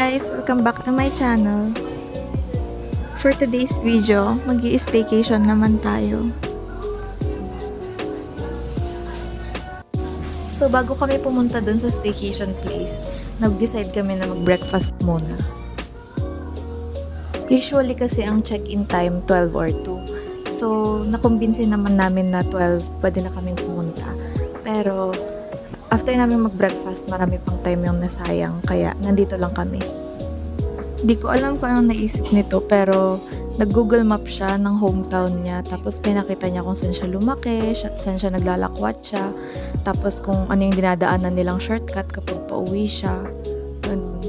guys! Welcome back to my channel. For today's video, mag-i-staycation naman tayo. So bago kami pumunta dun sa staycation place, nag-decide kami na mag-breakfast muna. Usually kasi ang check-in time 12 or 2. So nakumbinsin naman namin na 12 pwede na kaming pumunta. Pero after namin mag-breakfast, marami pang time yung nasayang, kaya nandito lang kami. Di ko alam kung anong naisip nito, pero nag-Google Map siya ng hometown niya, tapos pinakita niya kung saan siya lumaki, saan siya naglalakwat siya, tapos kung ano yung dinadaanan nilang shortcut kapag pauwi siya. Ganun.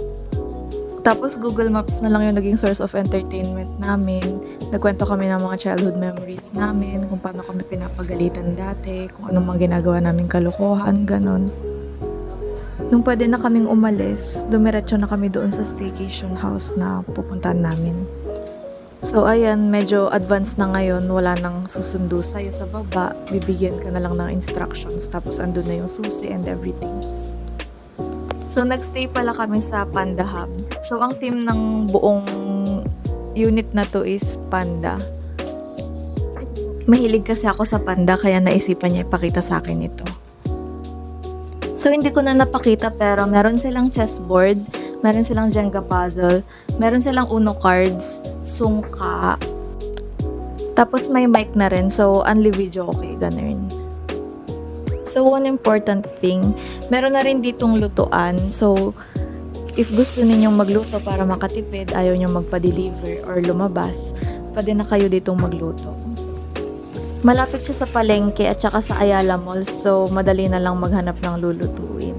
Tapos Google Maps na lang yung naging source of entertainment namin. Nagkwento kami ng mga childhood memories namin, kung paano kami pinapagalitan dati, kung anong mga ginagawa naming kalokohan, ganon. Nung pwede na kaming umalis, dumiretso na kami doon sa staycation house na pupuntahan namin. So ayan, medyo advanced na ngayon, wala nang susundo sa'yo sa baba, bibigyan ka na lang ng instructions, tapos andun na yung susi and everything. So nagstay pala kami sa Panda Hub. So ang theme ng buong unit na to is panda. Mahilig kasi ako sa panda, kaya naisipan niya ipakita sa akin ito. So hindi ko na napakita, pero meron silang chessboard, meron silang Jenga puzzle, meron silang Uno cards, sungka, tapos may mic na rin, so only video okay, ganun. So one important thing, meron na rin ditong lutuan, so if gusto ninyong magluto para makatipid, ayaw nyo magpa-deliver or lumabas, pwede na kayo ditong magluto. Malapit siya sa palengke at saka sa Ayala Mall, so madali na lang maghanap ng lulutuin.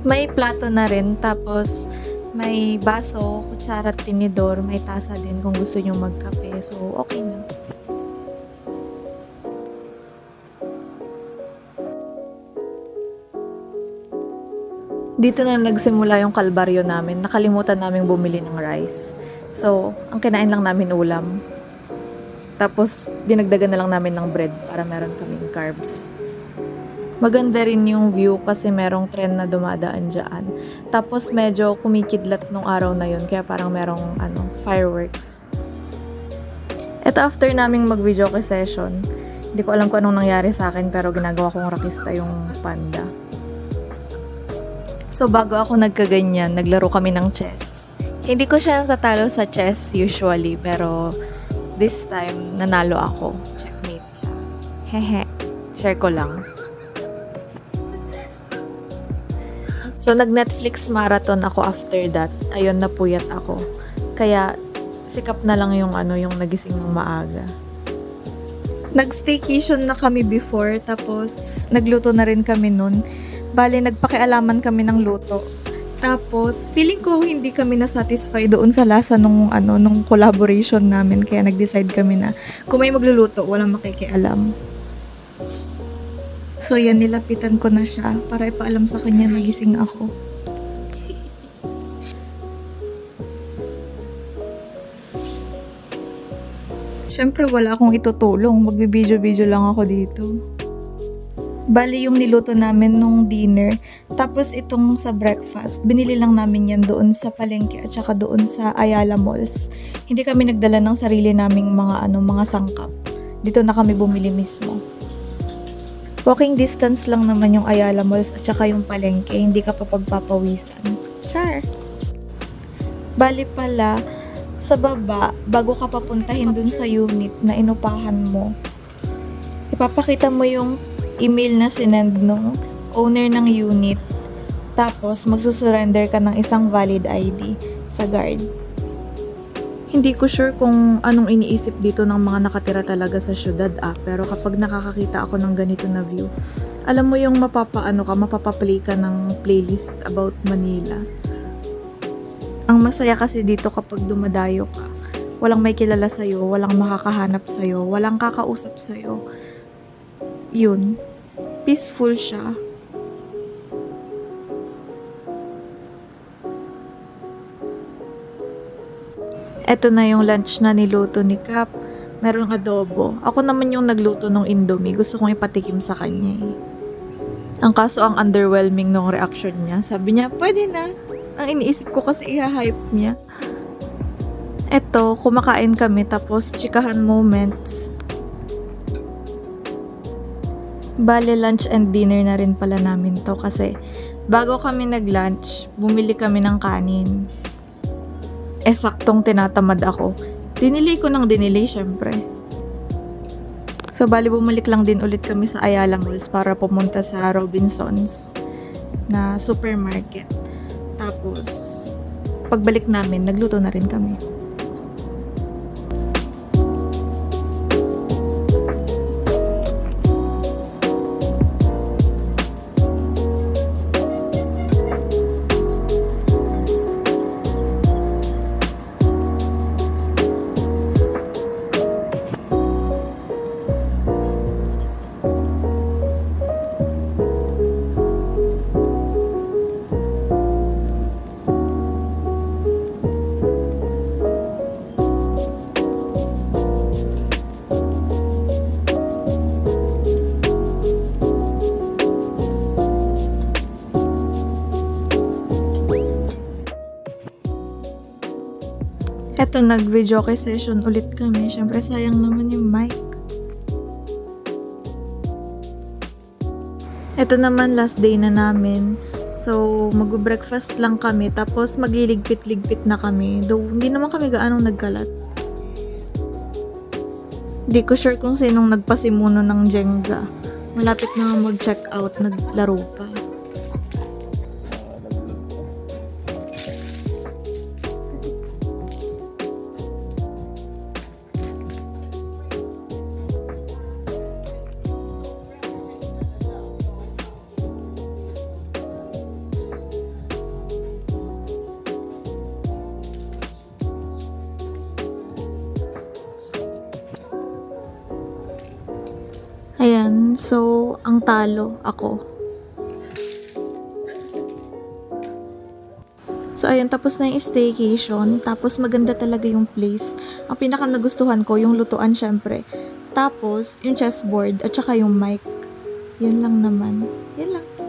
May plato na rin, tapos may baso, kutsara at tinidor, may tasa din kung gusto nyo magkape, so okay na. Dito na nagsimula yung kalbaryo namin. Nakalimutan namin bumili ng rice. So, ang kinain lang namin ulam. Tapos, dinagdagan na lang namin ng bread para meron kaming carbs. Maganda rin yung view kasi merong tren na dumadaan dyan. Tapos, medyo kumikidlat nung araw na yun. Kaya parang merong fireworks. At after naming mag-video session, hindi ko alam kung anong nangyari sa akin, pero ginagawa kong rakista yung panda. So bago ako nagkaganyan, naglaro kami ng chess. Hindi ko siya natatalo sa chess usually, pero this time, nanalo ako. Checkmate siya. Hehe. Share ko lang. So nag-Netflix marathon ako after that. Ayun, napuyat ako. Kaya sikap na lang yung nagising ng maaga. Nag-staycation na kami before, tapos nagluto na rin kami nun. Bale, nagpakialaman kami ng luto. Tapos, feeling ko hindi kami na-satisfy doon sa lasa nung collaboration namin. Kaya nag-decide kami na kung may magluluto, walang makikialam. So, yan, nilapitan ko na siya para ipaalam sa kanya nagising ako. Siyempre, wala akong itutulong. Magbibideo-video lang ako dito. Bali yung niluto namin nung dinner, tapos itong sa breakfast, binili lang namin yan doon sa palengke at saka doon sa Ayala Malls. Hindi kami nagdala ng sarili naming mga sangkap. Dito na kami bumili mismo. Walking distance lang naman yung Ayala Malls at saka yung palengke, hindi ka pa pagpapawisan. Char! Bali pala, sa baba, bago ka papuntahin dun sa unit na inupahan mo, ipapakita mo yung email na sinend nung owner ng unit, tapos magsusurrender ka ng isang valid ID sa guard. Hindi ko sure kung anong iniisip dito ng mga nakatira talaga sa syudad pero kapag nakakakita ako ng ganito na view, alam mo yung mapapaplay ka ng playlist about Manila. Ang masaya kasi dito kapag dumadayo ka, walang may kilala sa'yo, walang makakahanap sa'yo, walang kakausap sa'yo. Yun. Peaceful siya. Eto na yung lunch na niluto ni Cap. Merong adobo. Ako naman yung nagluto ng Indomie. Gusto kong ipatikim sa kanya eh. Ang kaso ang underwhelming nung reaction niya. Sabi niya, pwede na. Ang iniisip ko kasi i-hype niya. Eto, kumakain kami tapos chikahan moments. Bale, lunch and dinner na rin pala namin to kasi bago kami nag-lunch, bumili kami ng kanin. Saktong tinatamad ako. Dinilay ko ng dinilay syempre. So, bali bumalik lang din ulit kami sa Ayala Malls para pumunta sa Robinsons na supermarket. Tapos, pagbalik namin, nagluto na rin kami. Eto, nag-video session ulit kami. Syempre, sayang naman yung mic. Eto naman, last day na namin. So, mag-breakfast lang kami. Tapos, magliligpit-ligpit na kami. Though, hindi naman kami gaanong nagkalat. Di ko sure kung sinong nagpasimuno ng Jenga. Malapit na mag-check out, naglaro pa. Ayan, so, ang talo, ako. So, ayan, tapos na yung staycation. Tapos, maganda talaga yung place. Ang pinaka nagustuhan ko, yung lutuan syempre. Tapos, yung chessboard, at saka yung mic. Yan lang naman. Yan lang.